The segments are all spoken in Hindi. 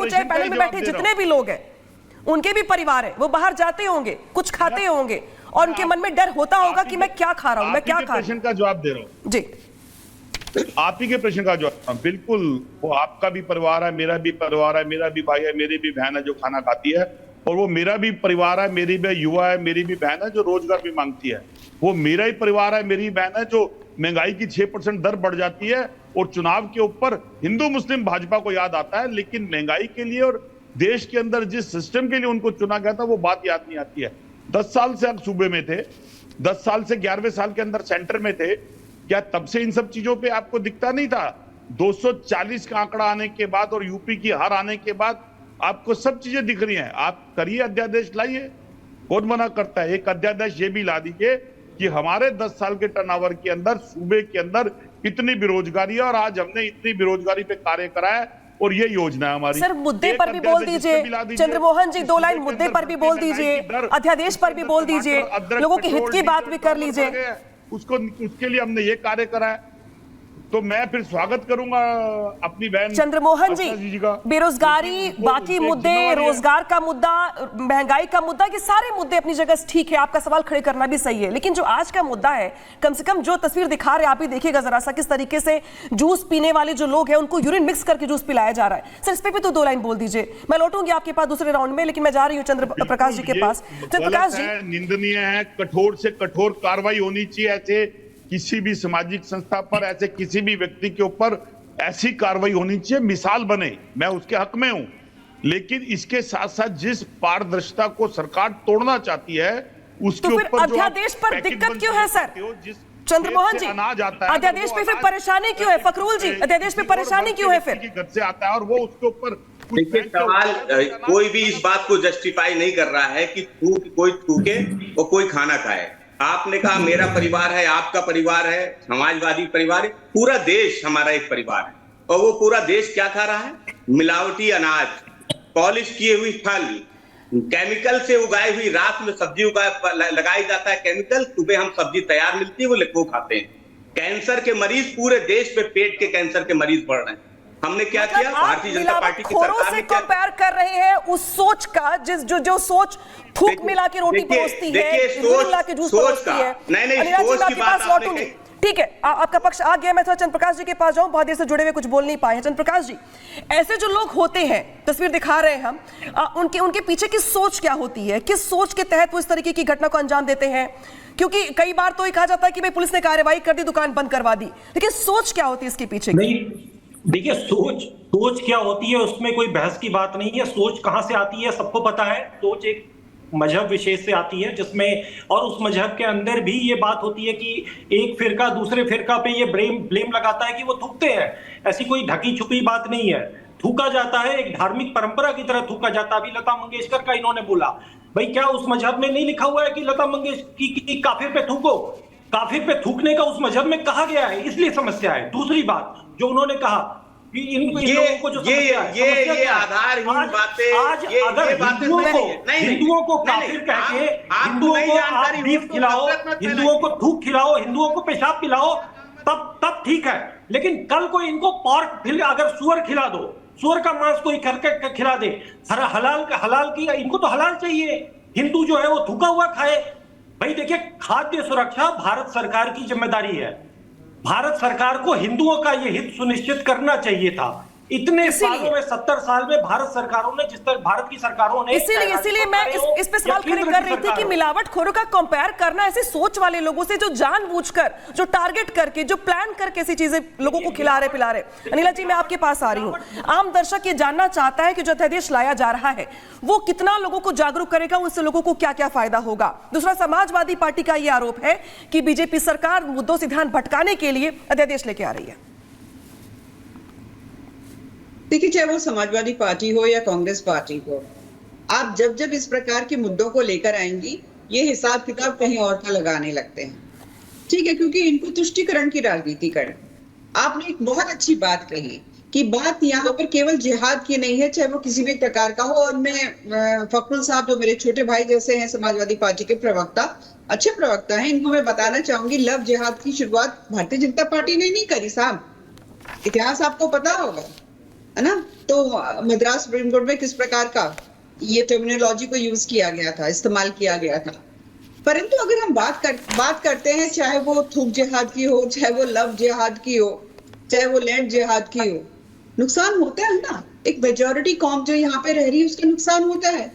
हो चाहे पैनल में बैठे जितने भी लोग हैं, उनके भी परिवार है, वो बाहर जाते होंगे, कुछ खाते होंगे और उनके मन में डर होता होगा कि मैं क्या खा रहा हूं, मैं क्या खा रहा हूं। प्रश्न का जवाब दे रहा हूं जी, आप ही के प्रश्न का जवाब। बिल्कुल, वो आपका भी परिवार है, मेरा भी परिवार है, मेरा भी भाई है, मेरी भी बहन है जो खाना खाती है, और वो मेरा भी परिवार है, मेरी भी युवा है, मेरी भी बहन है जो रोजगार भी मांगती है। वो मेरा ही परिवार है, मेरी बहन है जो महंगाई की 6% दर बढ़ जाती है और चुनाव के ऊपर हिंदू मुस्लिम भाजपा को याद आता है, लेकिन महंगाई के लिए और देश के अंदर जिस सिस्टम के लिए उनको चुना गया था वो बात याद नहीं आती है। 10 साल से आप सूबे में थे, 10 साल से 11वें साल के अंदर सेंटर में थे, क्या तब से इन सब चीजों पे आपको दिखता नहीं था? 240 का आंकड़ा आने के बाद और यूपी की हार आने के बाद आपको सब चीजें दिख रही हैं। आप करिए, अध्यादेश लाइए, कौन मना करता है? एक अध्यादेश ये भी ला दीजिए कि हमारे 10 साल के टर्नओवर के अंदर सूबे के अंदर कितनी बेरोजगारी है और आज हमने इतनी बेरोजगारी पे कार्य करा है और ये योजना है हमारी। सर मुद्दे पर भी बोल दीजिए चंद्रमोहन जी, 2 लाइन मुद्दे पर भी बोल दीजिए, अध्यादेश पर भी बोल दीजिए, लोगों के हित की बात भी कर लीजिए। उसके लिए हमने ये कार्य करा है, तो मैं फिर स्वागत करूंगा अपनी बहन चंद्रमोहन जी। बेरोजगारी, बाकी मुद्दे, रोजगार का मुद्दा, महंगाई का मुद्दा, ये सारे मुद्दे अपनी जगह ठीक है, आपका सवाल खड़े करना भी सही है, लेकिन जो आज का मुद्दा है, कम से कम जो तस्वीर दिखा रहे हैं आप ही देखिएगा जरा सा, किस तरीके से जूस पीने वाले जो लोग हैं उनको यूरिन मिक्स करके जूस पिलाया जा रहा है। सर इस पे भी तो 2 लाइन बोल दीजिए। मैं लौटूंगी आपके पास दूसरे राउंड में, लेकिन मैं जा रही हूँ चंद्र प्रकाश जी के पास। चंद्र प्रकाश जी, निंदनीय है, कठोर से कठोर कार्रवाई होनी चाहिए, ऐसे किसी भी सामाजिक संस्था पर, ऐसे किसी भी व्यक्ति के ऊपर ऐसी कार्रवाई होनी चाहिए, मिसाल बने, मैं उसके हक में हूं। लेकिन इसके साथ साथ जिस पारदर्शिता को सरकार तोड़ना चाहती है उसके तो फिर ऊपर अध्यादेश पर दिक्कत क्यों है सर? चंद्रमोहन जी, अध्यादेश पे फिर परेशानी क्यों है? फकरूल जी, अध्यादेश पे परेशानी क्यों है फिर? घर से आता है और वो उसके ऊपर देखिए, सवाल कोई भी इस बात को जस्टिफाई नहीं कर रहा है कि कोई थूके और कोई खाना खाए। आपने कहा मेरा परिवार है, आपका परिवार है, समाजवादी परिवार है, पूरा देश हमारा एक परिवार है। और वो पूरा देश क्या खा रहा है? मिलावटी अनाज, पॉलिश किए हुई फल, केमिकल से उगाई हुई, रात में सब्जी लगाई जाता है केमिकल, सुबह हम सब्जी तैयार मिलती है वो खाते हैं। कैंसर के मरीज पूरे देश में, पेट के कैंसर के मरीज बढ़ रहे हैं। हमने क्या किया? भारतीय जनता पार्टी की सरकार ने क्या कंपेयर कर रहे हैं उस सोच का, जो सोच थूक मिला के रोटी परोसती है, मिला के जूस परोसती है। नहीं, सोच की बात आपने, ठीक है, आपका पक्ष आ गया। मैं थोड़ा चंद्र प्रकाश जी के पास जाऊं, बहुत देर से जुड़े हुए कुछ बोल नहीं पाए हैं। चंद्र प्रकाश जी, ऐसे जो लोग होते हैं, तस्वीर दिखा रहे हैं हम, उनके पीछे की सोच क्या होती है? किस सोच के तहत वो इस तरीके की घटना को अंजाम देते हैं? क्योंकि कई बार तो ये कहा जाता है कि भाई पुलिस ने कार्रवाई कर दी, दुकान बंद करवा दी, लेकिन सोच क्या होती है इसके पीछे? नहीं, देखिए, सोच क्या होती है उसमें कोई बहस की बात नहीं है। सोच कहां से आती है सबको पता है। सोच एक मजहब विशेष से आती है जिसमें, और उस मजहब के अंदर भी ये बात होती है कि एक फिरका दूसरे फिरका पे ये ब्लेम लगाता है कि वो थूकते हैं। ऐसी कोई ढकी छुपी बात नहीं है। थूका जाता है, एक धार्मिक परंपरा की तरह थूका जाता है। अभी लता मंगेशकर का इन्होंने बोला, भाई क्या उस मजहब में नहीं लिखा हुआ है कि लता मंगेशकर की काफिर पे थूको? काफिर पे थूकने का उस मजहब में कहा गया है, इसलिए समस्या है। दूसरी बात जो उन्होंने कहा कि इन लोगों को जो ये आधारहीन बातें, आज अगर हिंदुओं को काफिर कह के, हिंदुओं को आप बीफ खिलाओ, हिंदुओं को थूक खिलाओ, हिंदुओं को पेशाब पिलाओ, तब ठीक है। लेकिन कल को इनको पोर्क, अगर सुअर खिला दो, सुअर का मांस कोई करके खिला दे, हलाल की, इनको तो हलाल चाहिए। हिंदू जो है वो थूका हुआ खाए। भाई देखिए, खाद्य सुरक्षा भारत सरकार की जिम्मेदारी है। भारत सरकार को हिंदुओं का यह हित सुनिश्चित करना चाहिए था। इतने सालों में, 70 साल में भारत सरकारों ने, जिस तरह भारत की सरकारों ने, इसीलिए मैं इस पे सवाल खड़े कर रही थी कि मिलावटखोरों का कंपेयर करना ऐसे सोच वाले लोगों से जो जानबूझकर, जो टारगेट करके, जो प्लान करके ऐसी चीजें लोगों को खिला रहे। अनिला जी, मैं आपके पास आ रही हूँ। आम दर्शक ये जानना चाहता है कि जो अध्यादेश लाया जा रहा है वो कितना लोगों को जागरूक करेगा, उससे लोगों को क्या क्या फायदा होगा। दूसरा, समाजवादी पार्टी का यह आरोप है कि बीजेपी सरकार मुद्दों से ध्यान भटकाने के लिए अध्यादेश लेके आ रही है। देखिए, चाहे वो समाजवादी पार्टी हो या कांग्रेस पार्टी हो, आप जब इस प्रकार के मुद्दों को लेकर आएंगी, ये हिसाब किताब कहीं और का लगाने लगते हैं। ठीक है, क्योंकि इनको तुष्टीकरण की राजनीति करें। आपने एक बहुत अच्छी बात कही कि बात यहाँ पर केवल जिहाद की नहीं है, चाहे वो किसी भी प्रकार का हो। और मैं फकरुल साहब, जो मेरे छोटे भाई जैसे हैं, समाजवादी पार्टी के प्रवक्ता, अच्छे प्रवक्ता हैं, इनको मैं बताना चाहूंगी, लव जिहाद की शुरुआत भारतीय जनता पार्टी ने नहीं करी साहब। इतिहास आपको पता होगा। है ना। तो मद्रास सुप्रीम कोर्ट में किस प्रकार का ये टर्मिनोलॉजी को यूज किया गया था, इस्तेमाल किया गया था। परंतु अगर हम बात करते हैं, चाहे वो थूक जिहाद की हो, चाहे वो लव जिहाद की हो, चाहे वो लैंड जिहाद की हो, नुकसान होता है ना। एक मेजॉरिटी कौम जो यहाँ पे रह रही है उसका नुकसान होता है।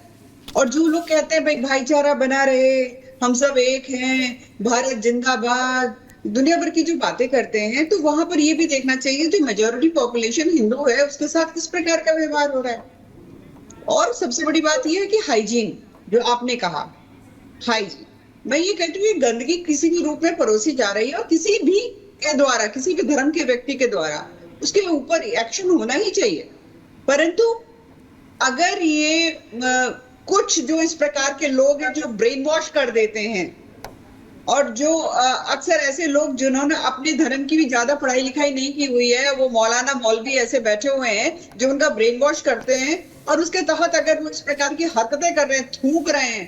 और जो लोग कहते हैं भाई भाईचारा बना रहे, हम सब एक हैं, भारत जिंदाबाद, दुनिया भर की जो बातें करते हैं, तो वहां पर ये भी देखना चाहिए जो मेजॉरिटी पॉपुलेशन हिंदू है उसके साथ किस प्रकार का व्यवहार हो रहा है। और सबसे बड़ी बात यह है कि हाइजीन, जो आपने कहा हाइजीन, मैं ये कहती हूँ गंदगी किसी भी रूप में परोसी जा रही है और किसी भी के द्वारा, किसी भी धर्म के व्यक्ति के द्वारा उसके ऊपर एक्शन होना ही चाहिए। परंतु अगर ये कुछ जो इस प्रकार के लोग हैं जो ब्रेन वॉश कर देते हैं, और जो अक्सर ऐसे लोग जिन्होंने अपने धर्म की भी ज्यादा पढ़ाई लिखाई नहीं की हुई है, वो मौलाना मौलवी ऐसे बैठे हुए हैं जो उनका ब्रेन वॉश करते हैं, और उसके तहत अगर वो इस प्रकार की हरकतें कर रहे हैं, थूक रहे हैं,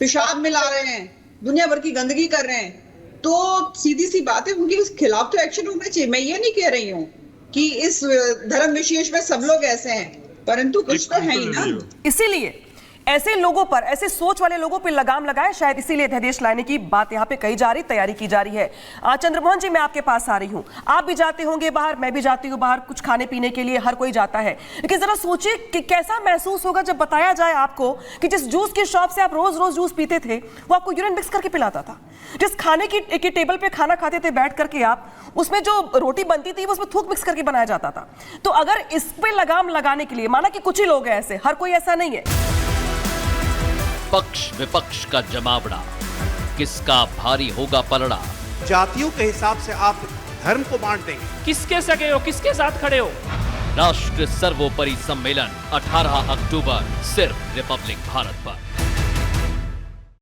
पेशाब मिला रहे हैं, दुनिया भर की गंदगी कर रहे हैं, तो सीधी सी बात है उनके खिलाफ तो एक्शन होना चाहिए। मैं ये नहीं कह रही हूँ कि इस धर्म विशेष में सब लोग ऐसे हैं, परंतु कुछ तो है ही ना। इसीलिए ऐसे लोगों पर, ऐसे सोच वाले लोगों पर लगाम लगाए, शायद इसीलिए अध्यादेश लाने की बात यहाँ पे कही जा रही, तैयारी की जा रही है। चंद्रमोहन जी, मैं आपके पास आ रही हूँ। आप भी जाते होंगे बाहर, मैं भी जाती हूँ बाहर, कुछ खाने पीने के लिए हर कोई जाता है, लेकिन जरा सोचिए कि कैसा महसूस होगा जब बताया जाए आपको कि जिस जूस की शॉप से आप रोज रोज जूस पीते थे वो आपको यूरिन मिक्स करके पिलाता था। जिस खाने की टेबल पे खाना खाते थे बैठ करके आप, उसमें जो रोटी बनती थी वो उसमें थूक मिक्स करके बनाया जाता था। तो अगर इस पे लगाम लगाने के लिए, माना कि कुछ ही लोग हैं ऐसे, हर कोई ऐसा नहीं है। पक्ष विपक्ष का जमावड़ा, किसका भारी होगा पलड़ा। जातियों के हिसाब से आप धर्म को बांट देंगे, किसके सगे हो, किसके साथ खड़े हो। राष्ट्र सर्वोपरि सम्मेलन 18 अक्टूबर सिर्फ रिपब्लिक भारत पर।